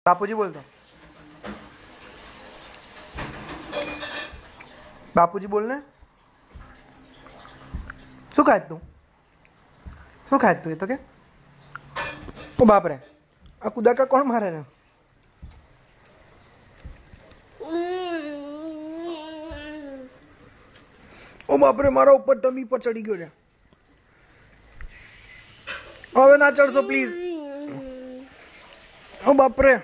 बापूजी बोलतो. बापूजी बोलने. શું ખાય તું? શું ખાય તું? એ તો કે ઓ બાપ રે, આ કુદાકા કોણ મારે ને? ઓ બાપ રે, મારા ઉપર ટમી પર ચડી ગયો છે. હવે ના ચડશો પ્લીઝ. ઓ બાપ રે,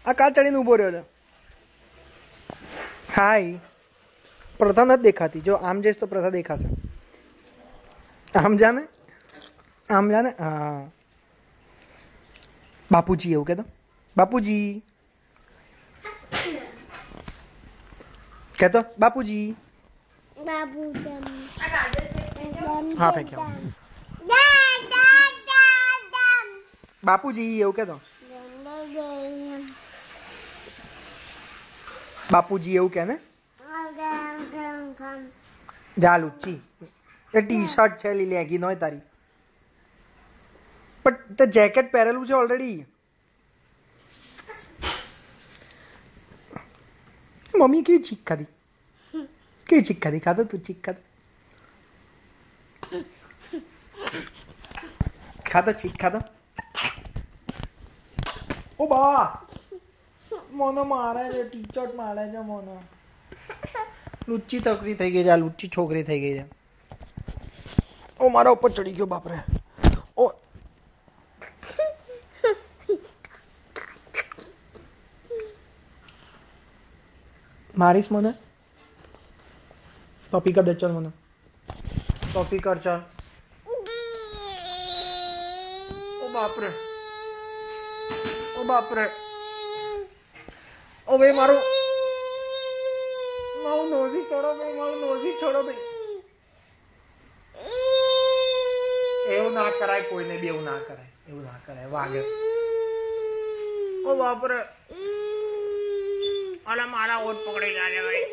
આ કા ચડીને ઉભો રહ્યો છે? હાય, પ્રથા નથી દેખાતી. જો આમ જઈશ તો પ્રથા દેખાશે. આમ જાને, આમ જાને. હા, બાપુજી એવું કહેતો. બાપુજી કહેતો. બાપુજી. હા ફેંક્યો. બાપુજી એવું કહેતો. બાપુજી એવું કે ને. જા લુચ્ચી, એ ટી શર્ટ છે લીલી લેગી નો તારી, પણ તે જેકેટ પહેરેલું છે ઓલરેડી. મમ્મી કેવી ચીક ખાધી, કેવી ચીક ખાધી? ખાધો તું ચીક ખાધો? ખાધો ચીક ખાધો? ઓ બા, મને મારે છે, ટી શર્ટ મારે છે મને. લુચ્ચી તકરી થઈ ગઈ છે, આ લુચ્ચી છોકરી થઈ ગઈ છે. ઓ મારા ઉપર ચડી ગયો બાપરે. ઓ મારીશ મને? ટોપી કર દે ચાલ, મને ટોપી કર ચાલ. ઓ બાપરે, ઓ બાપરે. ઓ ભાઈ મારું નોઝી છોડો ભાઈ, મારું નોઝી છોડો ભાઈ. એવું ના કરાય કોઈને બી, એવું ના કરાય, એવું ના કરાય. વાગે. ઓ બાપરે, અલા મારા ઓટ પકડી જાય ભાઈ.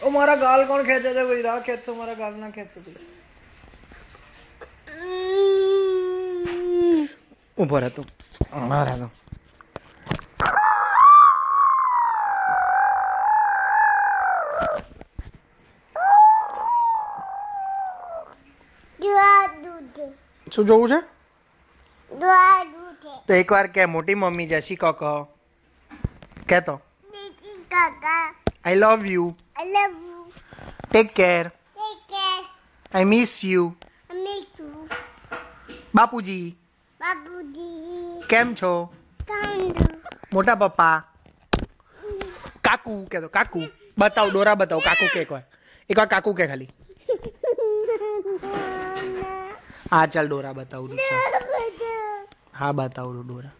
ઓ મારા ગાલ કોણ ખેંચે છે ભાઈ? રાહ ખેંચો, મારા ગાલ ના ખેંચો ભાઈ. ઉભો રહેતો મારા તો. શું જોવું છે? તો એક વાર કે મોટી મમ્મી જય શ્રી કહો. કેતો I love you. I love you. Take care. Take care. I miss you. I miss you. બાપુજી Babuji. કેમ છો? Kandu. મોટા પપ્પા. કાકુ કેતો. કાકુ બતાવ, ડોરા બતાવ. કાકુ કે એકવાર કાકુ કે ખાલી. હા ચાલ ડોરા બતાવું. હા બતાવું Dora.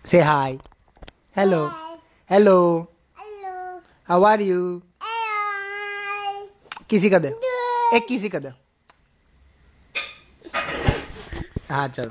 Say hi. Hello. Hello. Hello. How are you? Hello. किसी का दे, एक किसी का दे. हाँ चल.